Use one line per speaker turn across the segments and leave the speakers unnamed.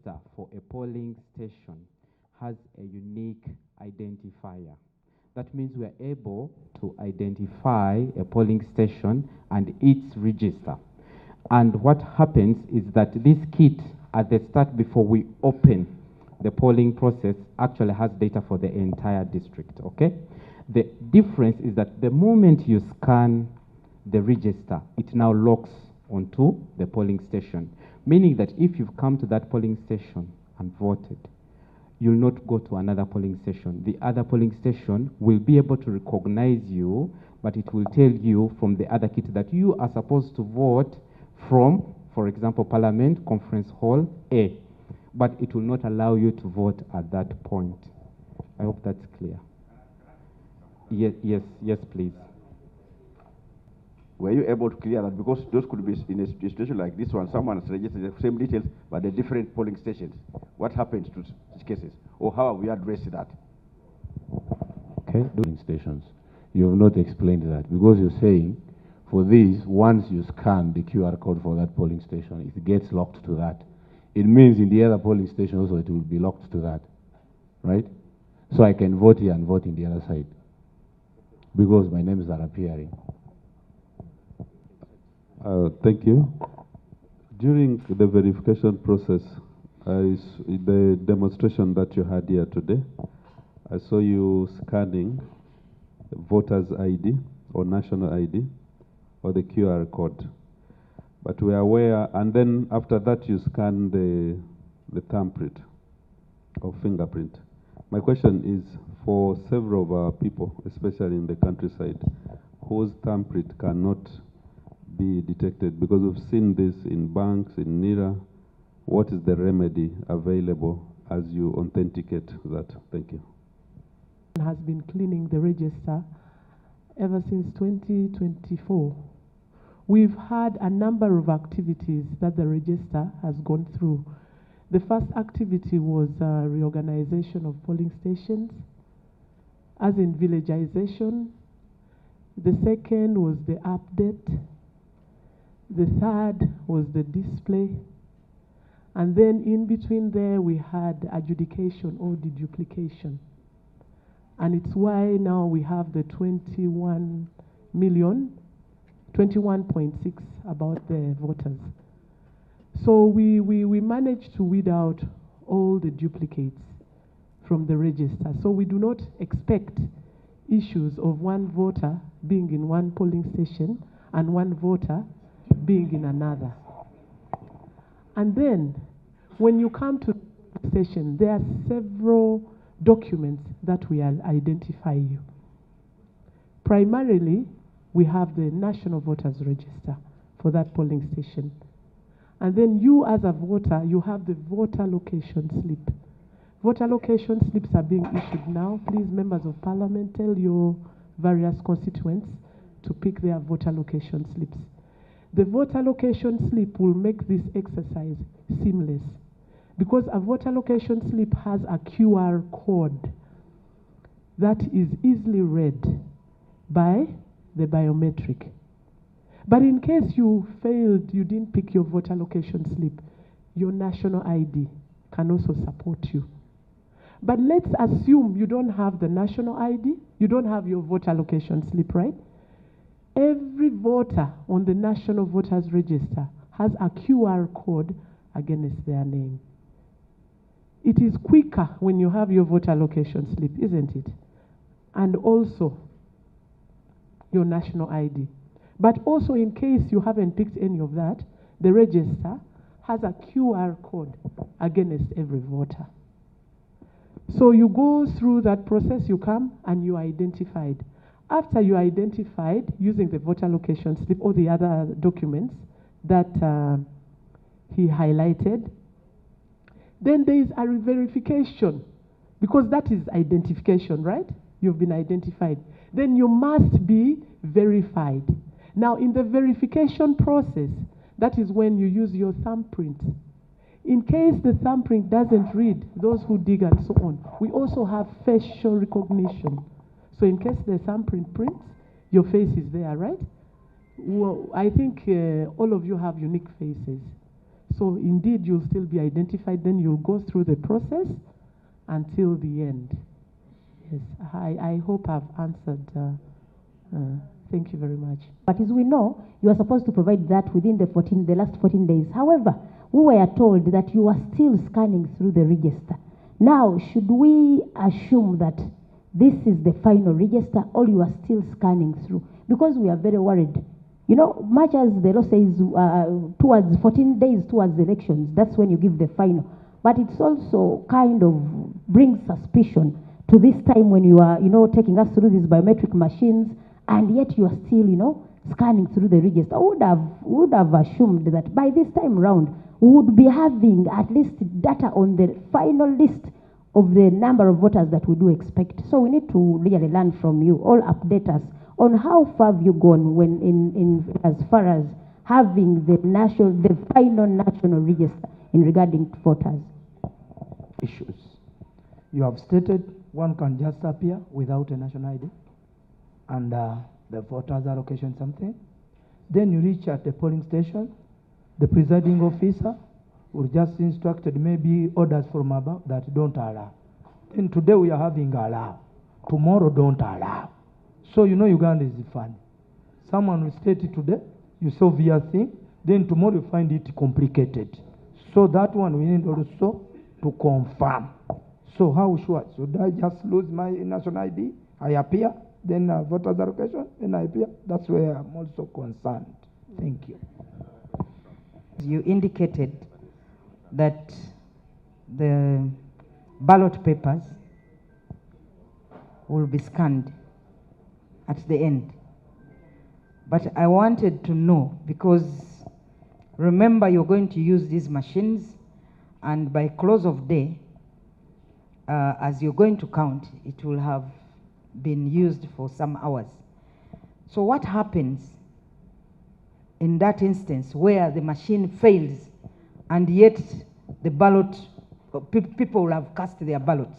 register for a polling station has a unique identifier. That means we are able to identify a polling station and its register. And what happens is that this kit, at the start before we open the polling process, actually has data for the entire district, okay? The difference is that the moment you scan the register, it now locks onto the polling station, meaning that if you've come to that polling station and voted, you'll not go to another polling station. The other polling station will be able to recognize you, but it will tell you from the other kit that you are supposed to vote from, for example, Parliament Conference Hall A, but it will not allow you to vote at that point. I hope that's clear. Yes, please.
Were you able to clear that? Because those could be in a situation like this one, someone has registered the same details, but the different polling stations. What happens to such cases? Or how have we addressed that?
Okay, polling stations. You have not explained that, because you're saying for these, once you scan the QR code for that polling station, it gets locked to that. It means in the other polling station also it will be locked to that, right? So I can vote here and vote in the other side, because my names are appearing.
Thank you. During the verification process, the demonstration that you had here today, I saw you scanning voter's ID or national ID or the QR code. But we are aware, and then after that you scan the thumbprint or fingerprint. My question is, for several of our people, especially in the countryside, whose thumbprint cannot be detected, because we've seen this in banks, in NIRA, what is the remedy available as you authenticate that? Thank you.
Has been cleaning the register ever since 2024. We've had a number of activities that the register has gone through. The first activity was reorganization of polling stations, as in villagization. The second was the update. The third was the display. And then in between there, we had adjudication or deduplication. And it's why now we have the 21 million, 21.6 about the voters. So we managed to weed out all the duplicates from the register. So we do not expect issues of one voter being in one polling station and one voter being in another. And then when you come to the station, there are several documents that will identify you. Primarily, we have the National Voters Register for that polling station. And then you as a voter, you have the voter location slip. Voter location slips are being issued now. Please, members of parliament, tell your various constituents to pick their voter location slips. The voter location slip will make this exercise seamless, because a voter location slip has a QR code that is easily read by the biometric. But in case you failed, you didn't pick your voter location slip, your national ID can also support you. But let's assume you don't have the national ID, you don't have your voter location slip, right? Every voter on the National Voters Register has a QR code against their name. It is quicker when you have your voter location slip, isn't it? And also your national ID. But also, in case you haven't picked any of that, the register has a QR code against every voter. So you go through that process, you come and you are identified. After you are identified using the voter location slip or the other documents that he highlighted, then there is a verification, because that is identification, right? You've been identified. Then you must be verified. Now, in the verification process, that is when you use your thumbprint. In case the thumbprint doesn't read, those who dig and so on, we also have facial recognition. So in case the thumbprint prints, your face is there, right? Well, I think all of you have unique faces. So indeed, you'll still be identified, then you'll go through the process until the end. Yes, I hope I've answered. Thank you very much.
But as we know, you are supposed to provide that within the last 14 days. However, we were told that you are still scanning through the register. Now, should we assume that this is the final register, or you are still scanning through? Because we are very worried. You know, much as the law says towards 14 days towards the elections, that's when you give the final. But it's also kind of brings suspicion to this time when you are, taking us through these biometric machines, and yet you are still, scanning through the register. I would have assumed that by this time round, we would be having at least data on the final list of the number of voters that we do expect. So we need to really learn from you, all update us on how far have you gone when in as far as having the final national register in regarding voters.
Issues. You have stated one can just appear without a national ID and the voters allocation something. Then you reach at the polling station, the presiding officer will just instructed maybe orders from above that don't allow. Then today we are having allow, tomorrow don't allow. So Uganda is funny. Someone will state it today, you solve your thing, then tomorrow you find it complicated. So that one we need also to confirm. So how sure? Should I just lose my national ID? I appear, then voters allocation, then I appear. That's where I'm also concerned. Thank you.
You indicated that the ballot papers will be scanned at the end. But I wanted to know, because remember you're going to use these machines, and by close of day, as you're going to count, it will have been used for some hours. So what happens in that instance where the machine fails and yet the ballot, people will have cast their ballots?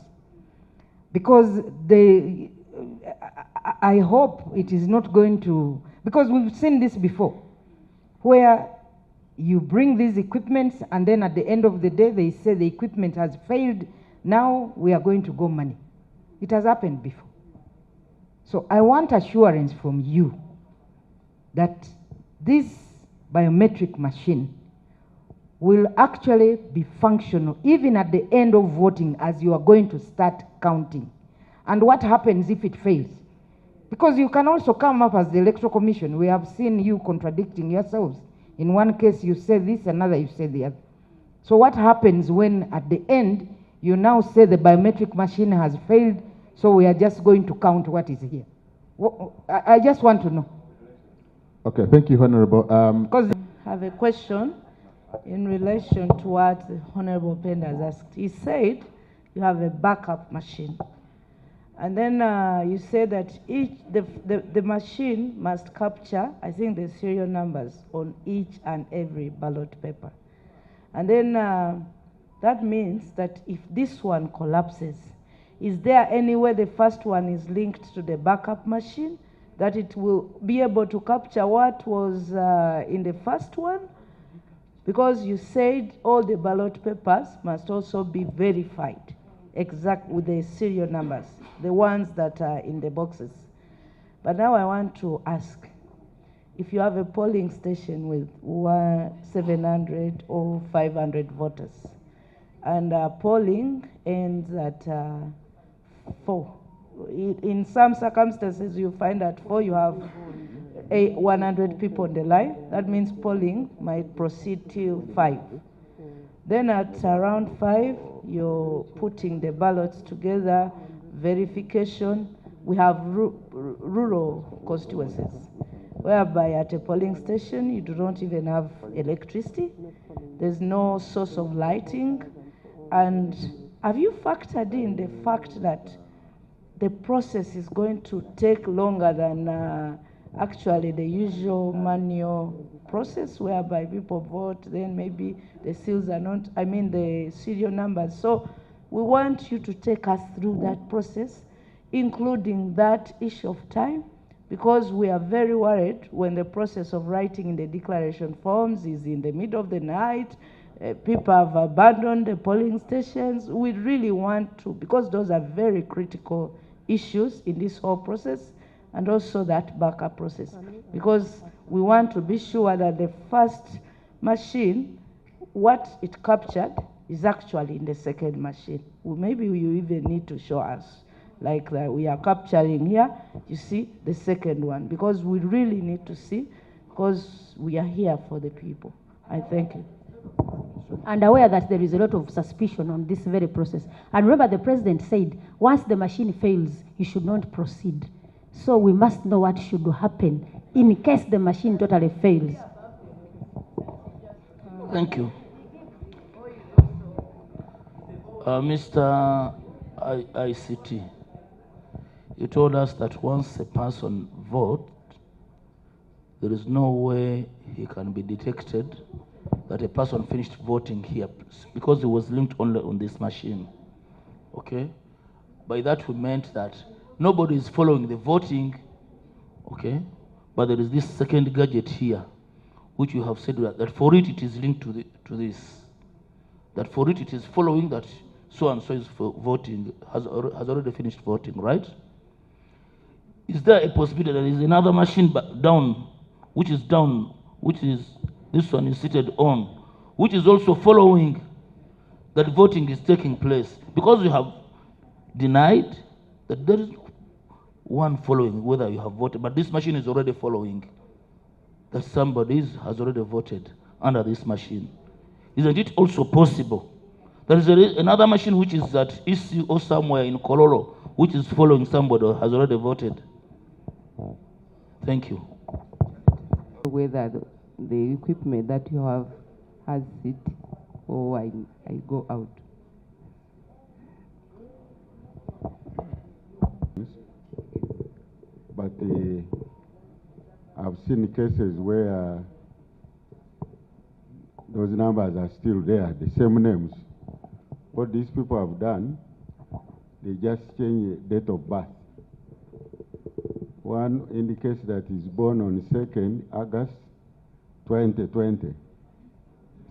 Because I hope it is not going to, because we've seen this before, where you bring these equipments and then at the end of the day they say the equipment has failed, now we are going to go money. It has happened before. So I want assurance from you that this biometric machine will actually be functional even at the end of voting as you are going to start counting. And what happens if it fails? Because you can also come up as the Electoral Commission. We have seen you contradicting yourselves. In one case you say this, another you say the other. So what happens when at the end you now say the biometric machine has failed, so we are just going to count what is here? I just want to know.
Okay, thank you, Honorable.
Because I have a question in relation to what the Honorable Penda has asked. He said you have a backup machine. And then you say that the machine must capture, I think, the serial numbers on each and every ballot paper. And then that means that if this one collapses, is there any way the first one is linked to the backup machine, that it will be able to capture what was in the first one? Because you said all the ballot papers must also be verified, exact with the serial numbers, the ones that are in the boxes. But now I want to ask, if you have a polling station with 700 or 500 voters, and polling ends at 4. In some circumstances, you find at 4 you have 100 people on the line. That means polling might proceed till 5. Then at around 5, you're putting the ballots together, verification. We have rural constituencies, whereby at a polling station, you do not even have electricity. There's no source of lighting. And have you factored in the fact that the process is going to take longer than actually the usual manual process, whereby people vote, then maybe the seals are not, the serial numbers. So we want you to take us through that process, including that issue of time, because we are very worried when the process of writing in the declaration forms is in the middle of the night, people have abandoned the polling stations. We really want to, because those are very critical issues in this whole process, and also that backup process, because we want to be sure that the first machine, what it captured is actually in the second machine. Well, maybe you even need to show us, like that we are capturing here, you see, the second one, because we really need to see, because we are here for the people. I thank you.
And aware that there is a lot of suspicion on this very process. And remember, the president said, once the machine fails, you should not proceed. So we must know what should happen in case the machine totally fails.
Thank you. Mr. ICT, you told us that once a person votes, there is no way he can be detected that a person finished voting here because he was linked only on this machine. Okay? By that we meant that nobody is following the voting, okay? But there is this second gadget here, which you have said that for it is linked to this. That for it is following that so and so is for voting, has already finished voting, right? Is there a possibility that there is another machine down, which is this one is seated on, which is also following that voting is taking place? Because you have denied that there is one following whether you have voted, but this machine is already following that somebody has already voted under this machine. Isn't it also possible there is another machine which is at EC or somewhere in Kololo, which is following somebody who has already voted? Thank you.
Whether the equipment that you have has it, or I go out.
But I've seen cases where those numbers are still there, the same names. What these people have done, they just change date of birth. One indicates that he's born on 2nd August 2020.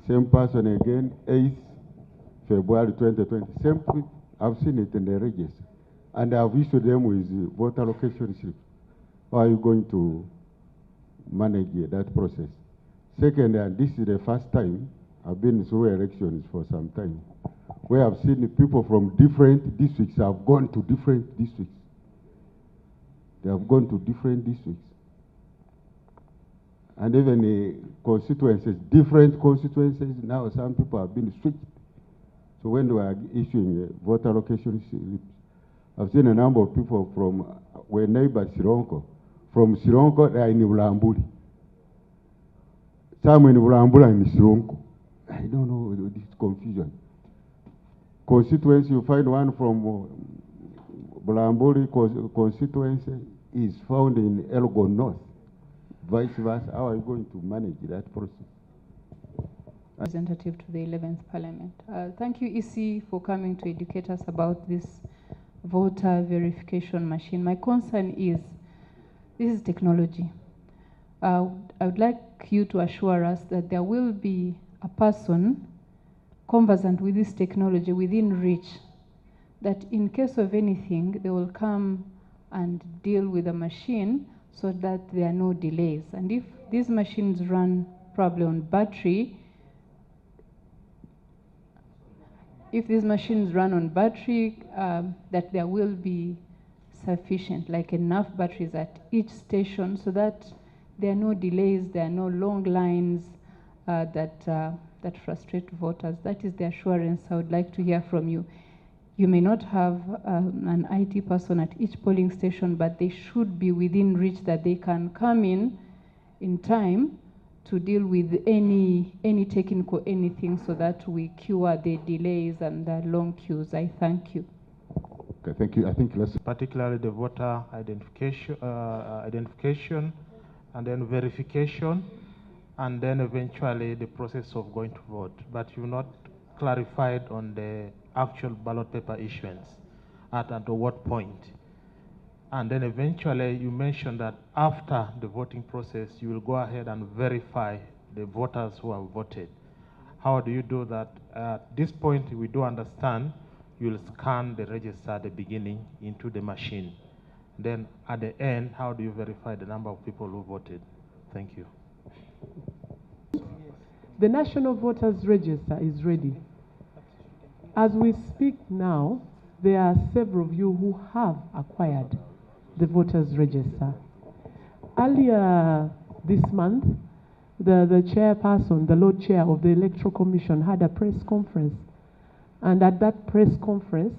Same person again, 8th February 2020. Same people, I've seen it in the register. And I've issued them with voter location slips. How are you going to manage that process? Second, and this is the first time I've been through elections for some time, where I've seen people from different districts have gone to different districts. They have gone to different districts. And even constituencies, different constituencies, now some people have been switched. So when they are issuing voter location slips, I've seen a number of people from, we're neighbors Sironko. From Sironko, they are in Ulambuli. Some in Ulambula and Sironko. I don't know, this confusion. Constituency, you find one from Bulambuli constituency is found in Elgon North. Vice versa. How are you going to manage that process?
Representative to the 11th Parliament. Thank you, EC, for coming to educate us about this voter verification machine. My concern is, this is technology. I would like you to assure us that there will be a person conversant with this technology within reach, that in case of anything, they will come and deal with the machine so that there are no delays. And if these machines run probably on battery, that there will be sufficient, like enough batteries at each station so that there are no delays, there are no long lines that frustrate voters. That is the assurance I would like to hear from you. You may not have an IT person at each polling station, but they should be within reach, that they can come in time to deal with any technical anything, so that we cure the delays and the long queues. I thank you.
Okay, thank you. I think let's
particularly the voter identification, and then verification, and then eventually the process of going to vote. But you've not clarified on the actual ballot paper issuance, at what point. And then eventually you mentioned that after the voting process, you will go ahead and verify the voters who have voted. How do you do that? At this point, we do understand you'll scan the register at the beginning into the machine. Then at the end, how do you verify the number of people who voted? Thank you.
The National Voters Register is ready. As we speak now, there are several of you who have acquired the Voters Register. Earlier this month, the chairperson, the Lord Chair of the Electoral Commission, had a press conference. And at that press conference,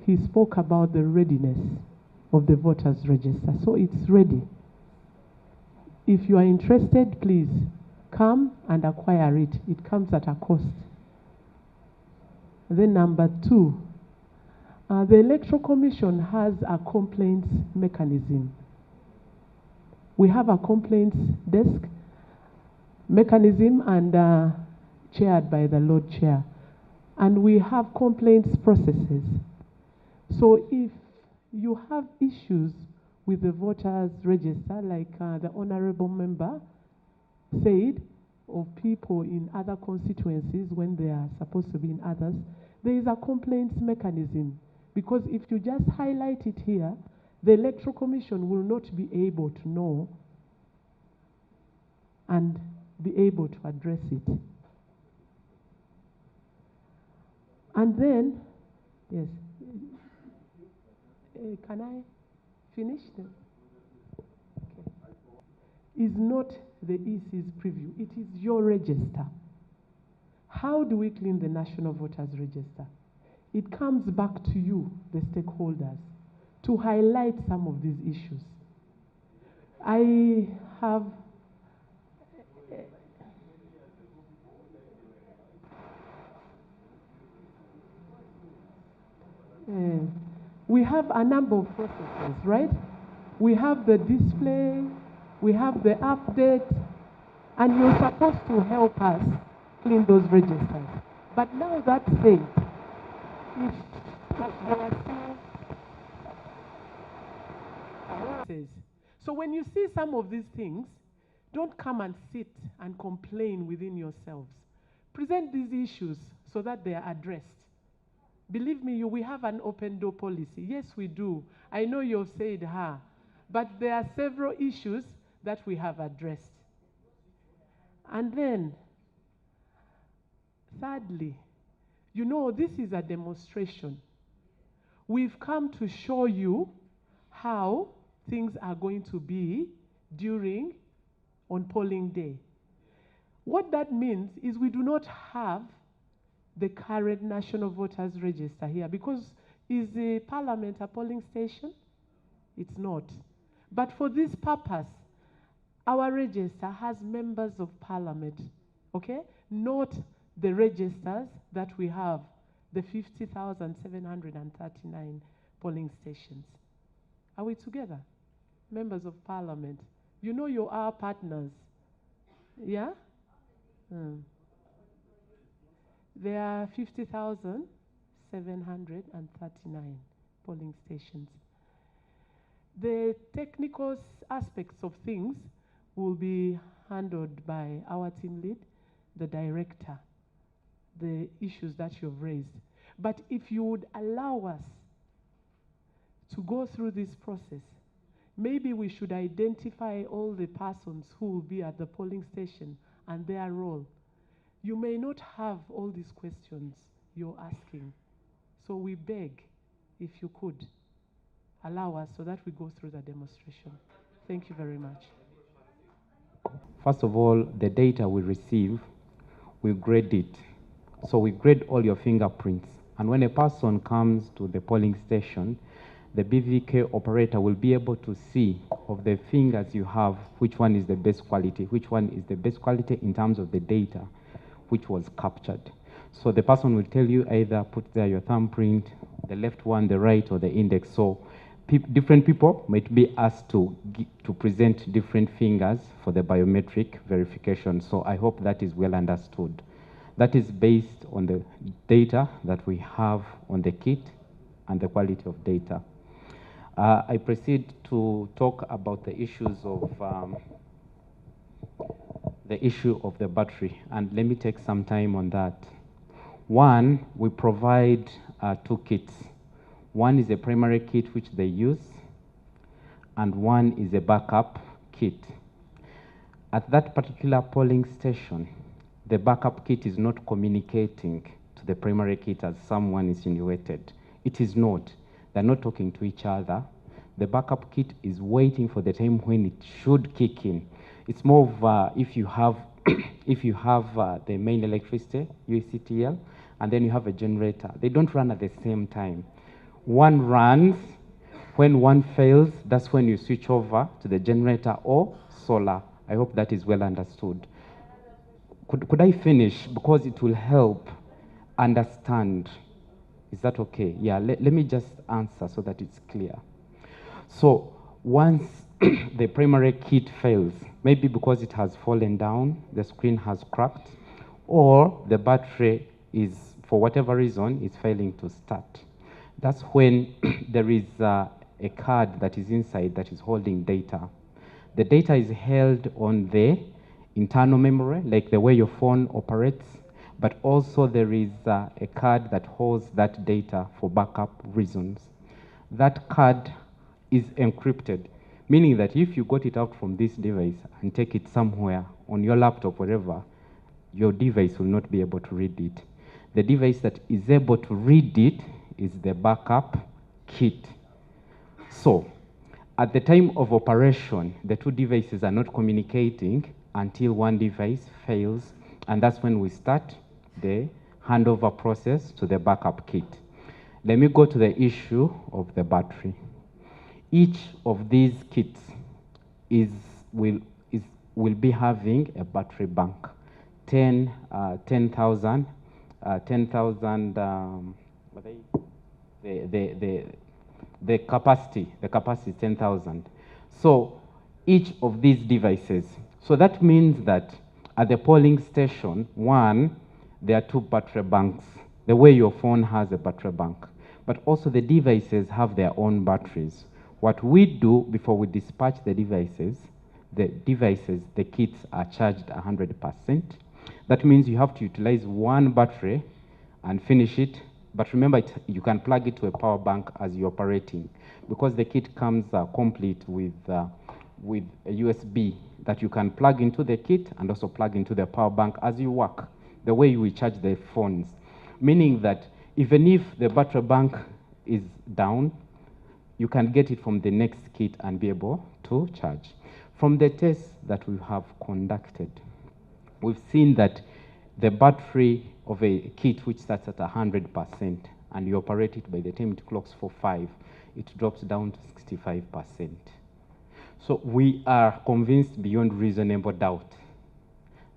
he spoke about the readiness of the Voters Register. So it's ready. If you are interested, please come and acquire it. It comes at a cost. Then number two, the Electoral Commission has a complaints mechanism. We have a complaints desk mechanism and chaired by the Lord Chair. And we have complaints processes. So if you have issues with the voters register, like the honorable member said, of people in other constituencies when they are supposed to be in others, there is a complaints mechanism. Because if you just highlight it here, the Electoral Commission will not be able to know and be able to address it. And then, yes, can I finish? Okay. Is not the EC's preview, it is your register. How do we clean the National Voters Register? It comes back to you, the stakeholders, to highlight some of these issues. I have we have a number of processes, right? We have the display, we have the update, and you're supposed to help us clean those registers. But now that said, if there are so when you see some of these things, don't come and sit and complain within yourselves. Present these issues so that they are addressed. Believe me, we have an open door policy. Yes, we do. I know you've said, but there are several issues that we have addressed. And then, thirdly, you know, this is a demonstration. We've come to show you how things are going to be on polling day. What that means is we do not have the current National Voters Register here, because is the Parliament a polling station? It's not. But for this purpose, our register has members of Parliament, okay? Not the registers that we have, the 50,739 polling stations. Are we together? Members of Parliament. You know you are partners. Yeah? There are 50,739 polling stations. The technical aspects of things will be handled by our team lead, the director, the issues that you've raised. But if you would allow us to go through this process, maybe we should identify all the persons who will be at the polling station and their role. You may not have all these questions you're asking. So we beg, if you could, allow us so that we go through the demonstration. Thank you very much.
First of all, the data we receive, we grade it. So we grade all your fingerprints. And when a person comes to the polling station, the BVK operator will be able to see of the fingers you have, which one is the best quality, which one is the best quality in terms of the data which was captured. So the person will tell you either put there your thumbprint, the left one, the right, or the index. So different people might be asked to present different fingers for the biometric verification. So I hope that is well understood. That is based on the data that we have on the kit and the quality of data. I proceed to talk about the issues of the issue of the battery, and let me take some time on that. One, we provide 2 kits. One is a primary kit which they use, and one is a backup kit. At that particular polling station, the backup kit is not communicating to the primary kit as someone insinuated. It is not. They're not talking to each other. The backup kit is waiting for the time when it should kick in. It's more of if you have the main electricity, UCTL, and then you have a generator. They don't run at the same time. One runs. When one fails, that's when you switch over to the generator or solar. I hope that is well understood. Could I finish? Because it will help understand. Is that okay? Yeah, let me just answer so that it's clear. So once the primary kit fails, maybe because it has fallen down, the screen has cracked, or the battery is, for whatever reason, is failing to start. That's when there is a card that is inside that is holding data. The data is held on the internal memory, like the way your phone operates, but also there is a card that holds that data for backup reasons. That card is encrypted, meaning that if you got it out from this device and take it somewhere on your laptop, wherever, your device will not be able to read it. The device that is able to read it is the backup kit. So, at the time of operation, the 2 devices are not communicating until one device fails, and that's when we start the handover process to the backup kit. Let me go to the issue of the battery. Each of these kits will be having a battery bank. 10,000, the capacity is 10,000. So each of these devices, so that means that at the polling station, one, there are 2 battery banks, the way your phone has a battery bank, but also the devices have their own batteries. What we do before we dispatch the kits are charged 100%. That means you have to utilize one battery and finish it. But remember, you can plug it to a power bank as you're operating, because the kit comes complete with a USB that you can plug into the kit and also plug into the power bank as you work, the way you will charge the phones. Meaning that even if the battery bank is down, you can get it from the next kit and be able to charge. From the tests that we have conducted, we've seen that the battery of a kit which starts at 100% and you operate it, by the time it clocks for 5, it drops down to 65%. So we are convinced beyond reasonable doubt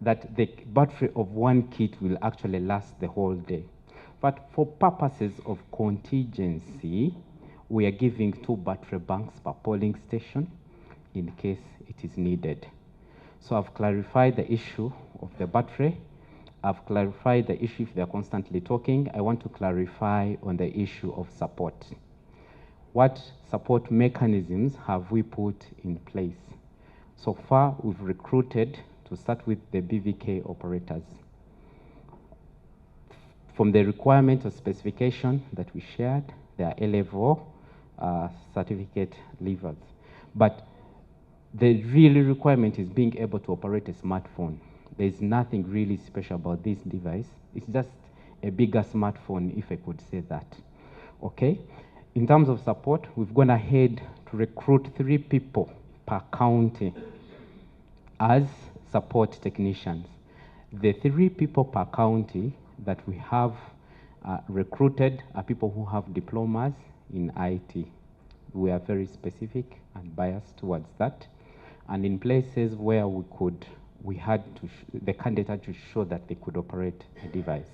that the battery of one kit will actually last the whole day. But for purposes of contingency, we are giving 2 battery banks per polling station in case it is needed. So I've clarified the issue of the battery. I've clarified the issue if they're constantly talking. I want to clarify on the issue of support. What support mechanisms have we put in place? So far, we've recruited, to start with, the BVK operators. From the requirement or specification that we shared, they are A-level certificate leavers. But the real requirement is being able to operate a smartphone. There's nothing really special about this device. It's just a bigger smartphone, if I could say that. Okay? In terms of support, we've gone ahead to recruit 3 people per county as support technicians. The 3 people per county that we have recruited are people who have diplomas in IT. We are very specific and biased towards that. And in places where we had to, the candidate had to show that they could operate a device.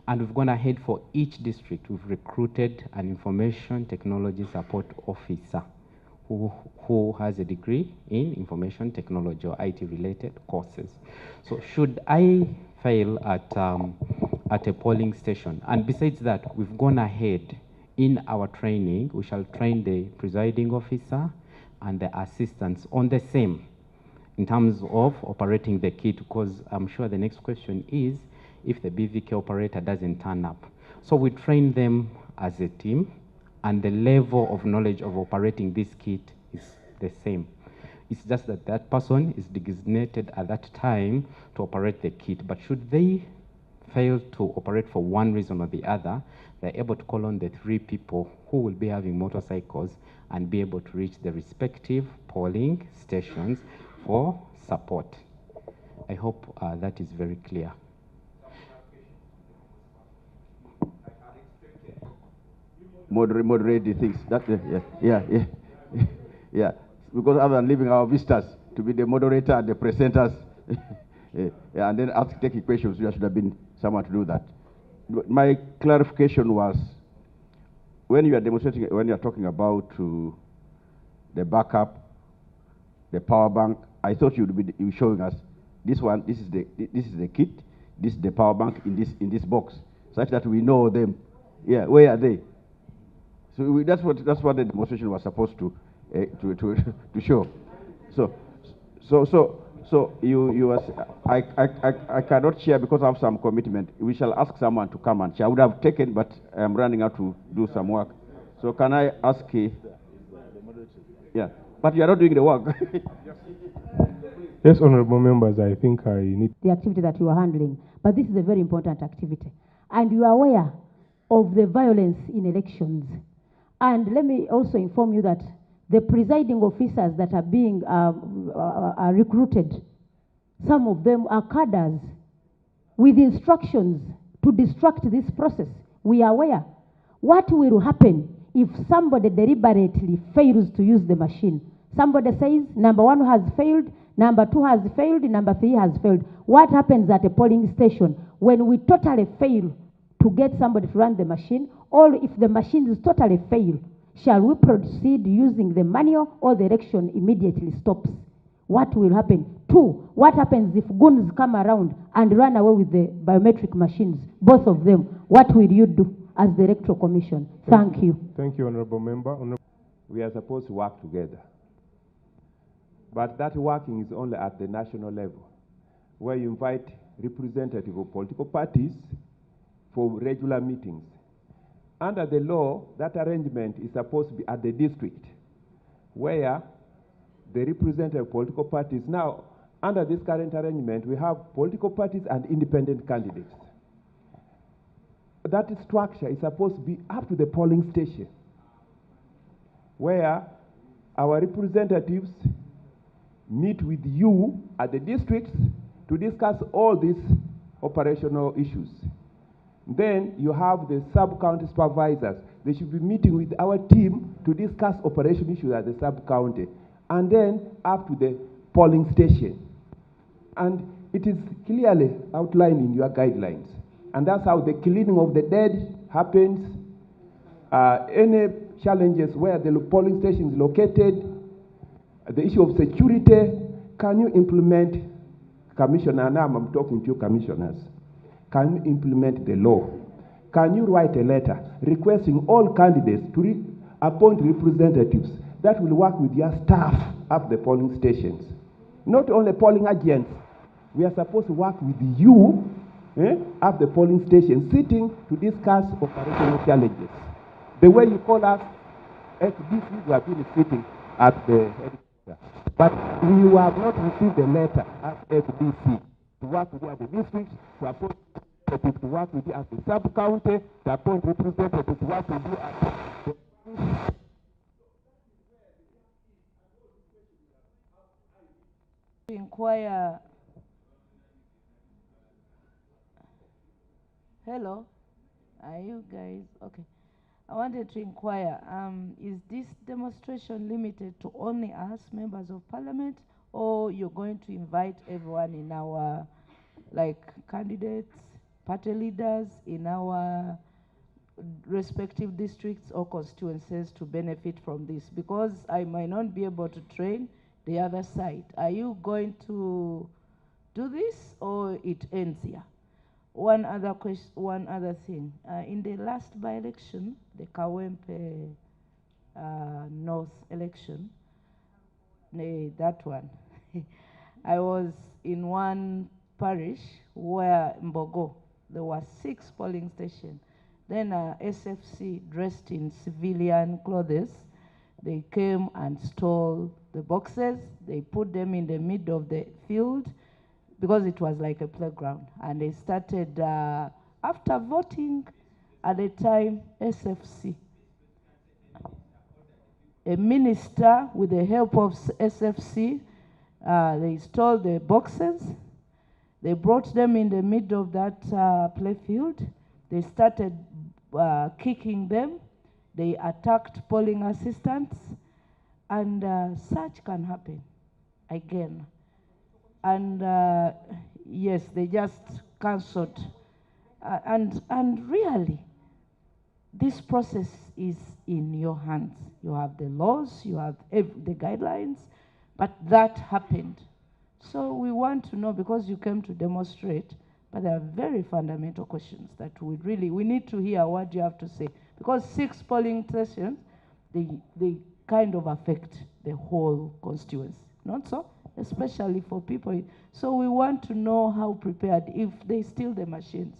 And we've gone ahead for each district. We've recruited an information technology support officer who has a degree in information technology or IT-related courses. So should I fail at a polling station, and besides that, we've gone ahead in our training, we shall train the presiding officer and the assistants on the same. in terms of operating the kit, because I'm sure the next question is if the BVK operator doesn't turn up. So we train them as a team, and the level of knowledge of operating this kit is the same. It's just that that person is designated at that time to operate the kit. But should they fail to operate for one reason or the other, they're able to call on the 3 people who will be having motorcycles and be able to reach the respective polling stations for support. I hope that is very clear.
Moderate the things. Yeah. Because other than leaving our visitors to be the moderator and the presenters, yeah, and then taking questions, there should have been someone to do that. My clarification was, when you are demonstrating, when you are talking about the backup, the power bank, I thought you would be showing us this one. This is the kit. This is the power bank in this box, such that we know them. Yeah, where are they? So that's what the demonstration was supposed to show. So I cannot share because I have some commitment. We shall ask someone to come and share. I would have taken, but I'm running out to do some work. So can I ask? Yeah, but you are not doing the work.
Yes, honorable members, I think I need
the activity that you are handling, but this is a very important activity, and you are aware of the violence in elections. And let me also inform you that the presiding officers that are being recruited, some of them are cadres with instructions to distract this process. We are aware. What will happen if somebody deliberately fails to use the machine? Somebody says number 1 has failed, number 2 has failed, number 3 has failed. What happens at a polling station when we totally fail to get somebody to run the machine, or if the machines totally fail? Shall we proceed using the manual, or the election immediately stops? What will happen? 2, what happens if goons come around and run away with the biometric machines, both of them? What will you do as the Electoral Commission? Thank you.
Thank you, honorable member.
We are supposed to work together. But that working is only at the national level, where you invite representatives of political parties for regular meetings. Under the law, that arrangement is supposed to be at the district, where the representative political parties. Now, under this current arrangement, we have political parties and independent candidates. That structure is supposed to be up to the polling station, where our representatives meet with you at the districts to discuss all these operational issues. Then you have the sub-county supervisors. They should be meeting with our team to discuss operation issues at the sub-county, and then up to the polling station. And it is clearly outlined in your guidelines. And that's how the cleaning of the dead happens. Any challenges where the polling station is located, the issue of security, can you implement, Commissioner, now I'm talking to you commissioners, can you implement the law? Can you write a letter requesting all candidates to appoint representatives that will work with your staff at the polling stations? Not only polling agents, we are supposed to work with you at the polling station, sitting to discuss operational challenges. The way you call us, FDC, we have been sitting at the headquarters. But we have not received a letter at FDC to work with you at the district, to appoint representatives to work with you at the sub-county, to appoint representatives to work with you at the
inquire. Hello, are you guys okay? I wanted to inquire, is this demonstration limited to only us, members of parliament, or you're going to invite everyone in our, like, candidates, party leaders in our respective districts or constituencies to benefit from this? Because I might not be able to train the other side. Are you going to do this, or it ends here? One other question, one other thing. In the last by-election, the Kawempe North election, that one, I was in one parish where Mbogo, there were 6 polling stations. Then SFC dressed in civilian clothes, they came and stole the boxes. They put them in the middle of the field because it was like a playground. And they started, after voting, at the time, SFC, a minister with the help of SFC, they stole the boxes. They brought them in the middle of that playfield. They started kicking them. They attacked polling assistants. And such can happen again. And yes, they just cancelled. And really, this process is in your hands. You have the laws, you have the guidelines, but that happened. So we want to know, because you came to demonstrate, but there are very fundamental questions that we need to hear what you have to say. Because 6 polling stations, they kind of affect the whole constituency, not so? Especially for people. So we want to know how prepared, if they steal the machines,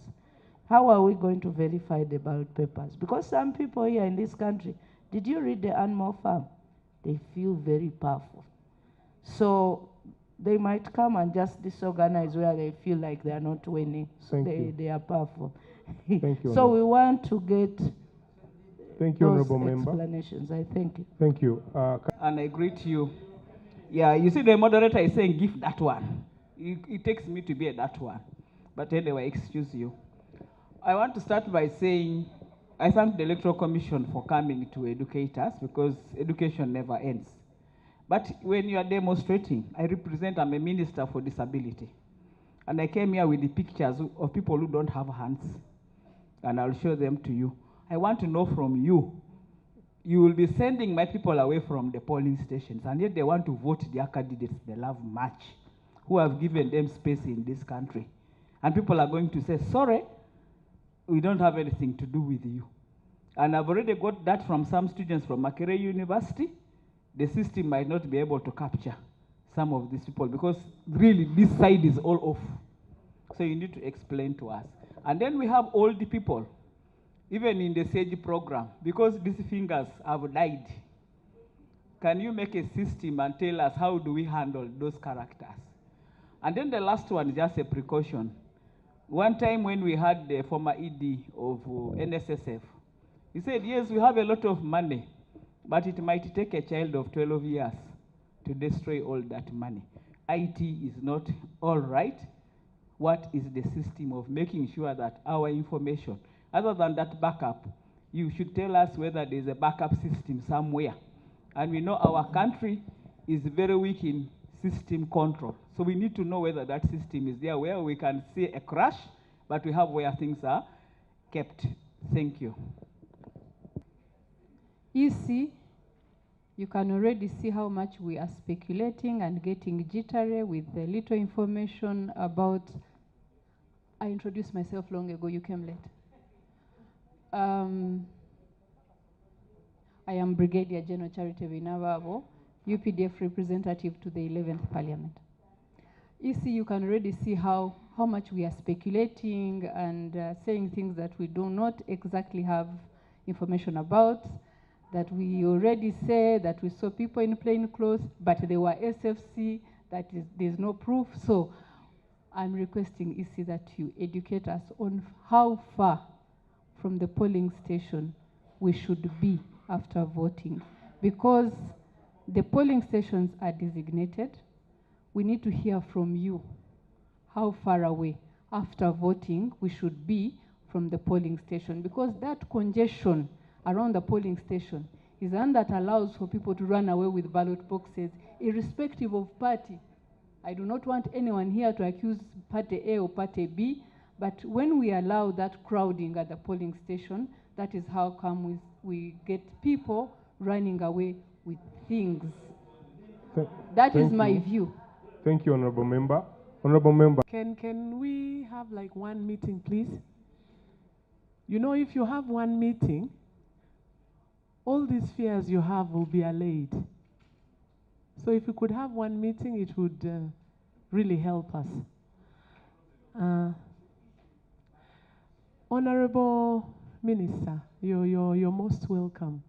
how are we going to verify the ballot papers? Because some people here in this country, did you read the Animal Farm? They feel very powerful. So they might come and just disorganize where they feel like they are not winning. They are powerful.
Thank you.
So we want to get
Thank you,
those
Honorable Member.
explanations. I thank you.
Thank you.
And I greet you. Yeah, you see the moderator is saying give that one. It takes me to be that one. But anyway, excuse you. I want to start by saying I thank the Electoral Commission for coming to educate us, because education never ends. But when you are demonstrating, I'm a minister for disability. And I came here with the pictures of people who don't have hands. And I'll show them to you. I want to know from you, you will be sending my people away from the polling stations, and yet they want to vote their candidates they love much, who have given them space in this country. And people are going to say, sorry, we don't have anything to do with you. And I've already got that from some students from Makerere University. The system might not be able to capture some of these people, because really this side is all off. So you need to explain to us. And then we have all the people, even in the SAGE program, because these fingers have died. Can you make a system and tell us how do we handle those characters? And then the last one is just a precaution. One time when we had the former ED of NSSF, he said, yes, we have a lot of money, but it might take a child of 12 years to destroy all that money. IT is not all right. What is the system of making sure that our information, other than that backup, you should tell us whether there's a backup system somewhere. And we know our country is very weak in system control. So we need to know whether that system is there, where we can see a crash, but we have where things are kept. Thank you.
EC, you can already see how much we are speculating and getting jittery with the little information about. I introduced myself long ago, you came late. I am Brigadier General Charity Vinavabo, UPDF representative to the 11th Parliament. EC, you can already see how much we are speculating and saying things that we do not exactly have information about, that we already say that we saw people in plain clothes, but they were SFC, there's no proof. So I'm requesting EC that you educate us on how far from the polling station we should be after voting, because the polling stations are designated. We need to hear from you how far away after voting we should be from the polling station, because that congestion around the polling station is one that allows for people to run away with ballot boxes, irrespective of party. I do not want anyone here to accuse party A or party B, but when we allow that crowding at the polling station, that is how come we get people running away with things. That is my view.
Thank you, Honorable Member. Honorable Member.
Can we have like one meeting, please? You know, if you have one meeting, all these fears you have will be allayed. So if we could have one meeting, it would really help us. Honorable Minister, you're most welcome.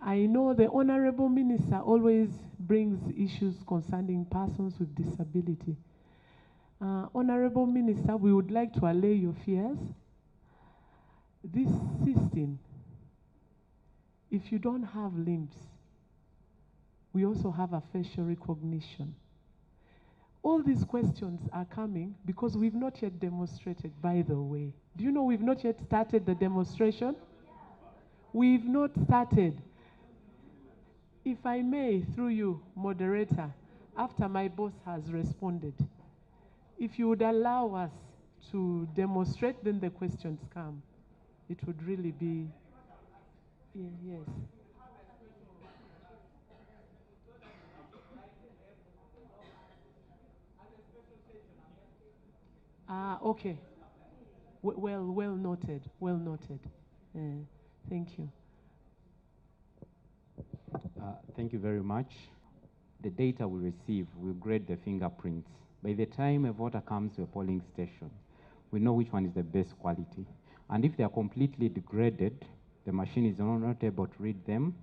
I know the Honorable Minister always brings issues concerning persons with disability. Honorable Minister, we would like to allay your fears. This system, if you don't have limbs, we also have a facial recognition. All these questions are coming because we've not yet demonstrated, by the way. Do you know we've not yet started the demonstration? We've not started. If I may, through you, moderator, after my boss has responded, if you would allow us to demonstrate, then the questions come. It would really be, yes. Okay. Well noted, well noted. Thank you.
Thank you very much. The data we receive will grade the fingerprints. By the time a voter comes to a polling station, we know which one is the best quality. And if they are completely degraded, the machine is not able to read them,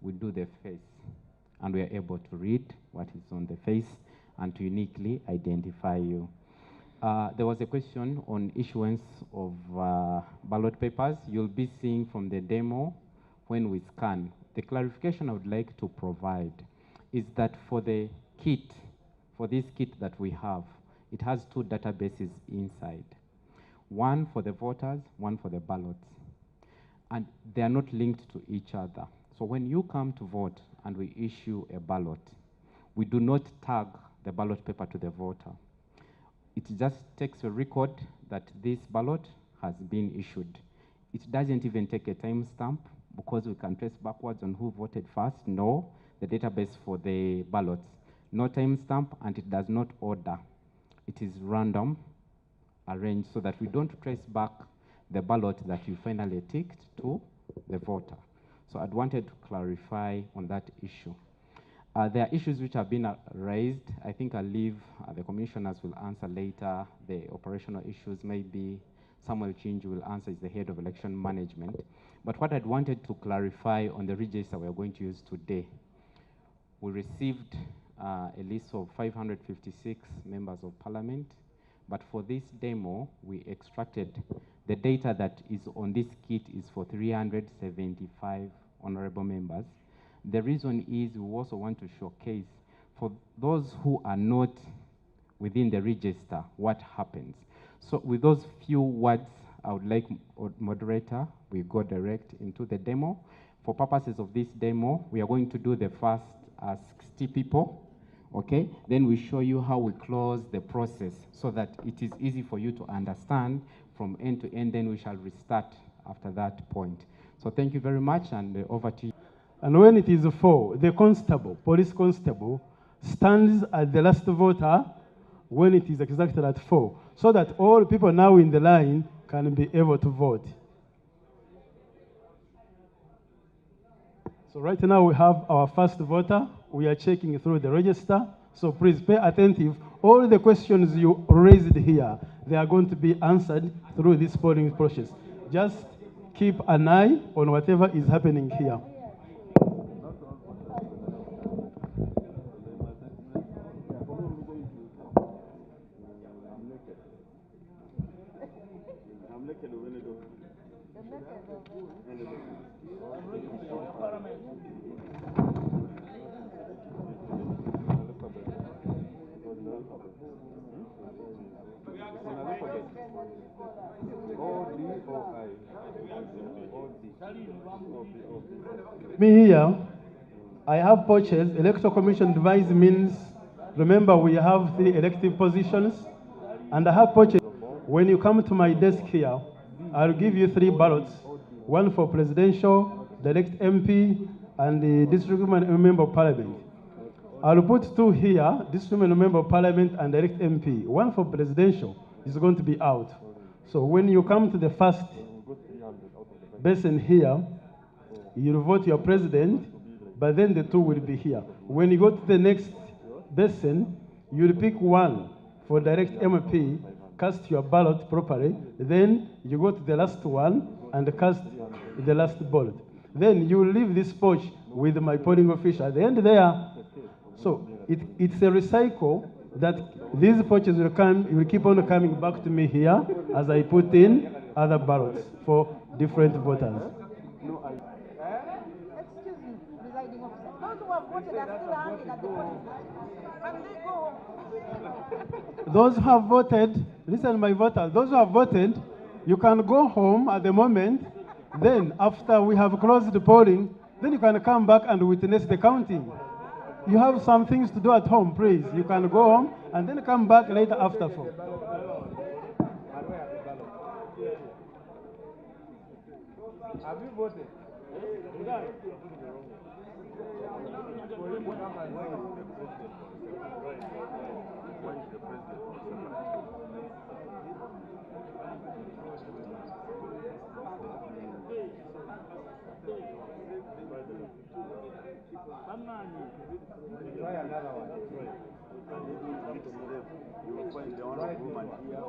we do the face. And we are able to read what is on the face and to uniquely identify you. There was a question on issuance of ballot papers. You'll be seeing from the demo when we scan. The clarification I would like to provide is that for the kit, for this kit that we have, it has two databases inside. One for the voters, one for the ballots. And they are not linked to each other. So when you come to vote and we issue a ballot, we do not tag the ballot paper to the voter. It just takes a record that this ballot has been issued. It doesn't even take a timestamp because we can trace backwards on who voted first. No, the database for the ballots. No timestamp, and it does not order. It is random, arranged so that we don't trace back the ballot that you finally ticked to the voter. So I'd wanted to clarify on that issue. There are issues which have been raised. I think I'll leave the commissioners will answer later. The operational issues, maybe Samuel Chinju will answer, is the head of election management. But what I'd wanted to clarify on the register we're going to use today, we received a list of 556 members of parliament. But for this demo, we extracted the data that is on this kit is for 375 honorable members. The reason is we also want to showcase for those who are not within the register, what happens. So with those few words, I would like moderator, we go direct into the demo. For purposes of this demo, we are going to do the first 60 people, okay? Then we show you how we close the process so that it is easy for you to understand from end to end, then we shall restart after that point. So thank you very much, and over to you.
And when it is 4, the constable, police constable, stands at the last voter when it is exactly at 4, so that all people now in the line can be able to vote. So right now we have our first voter. We are checking through the register. So please pay attentive. All the questions you raised here, they are going to be answered through this polling process. Just keep an eye on whatever is happening here. Me here, I have pouches. Electoral Commission device means, remember we have 3 elective positions, and I have pouches. When you come to my desk here, I'll give you 3 ballots, one for presidential, direct MP, and the district member of parliament. I'll put 2 here, district member of parliament and direct MP. One for presidential is going to be out. So when you come to the first basin here, you'll vote your president, but then the 2 will be here. When you go to the next basin, You'll pick one for direct MP, cast your ballot properly, then you go to the last one and cast the last ballot. Then you leave this pouch with my polling official at the end there. So it's a recycle that these pouches will keep on coming back to me here as I put in other ballots for different voters.
Excuse me, presiding officer. Those who have voted are still hanging at the polling station. Can they go home?
Those who have voted, listen, my voters, those who have voted, you can go home at the moment. Then, after we have closed the polling, then you can come back and witness the counting. You have some things to do at home, please. You can go home and then come back later after 4.
Have you voted? Try another one. You will find the honorable woman here.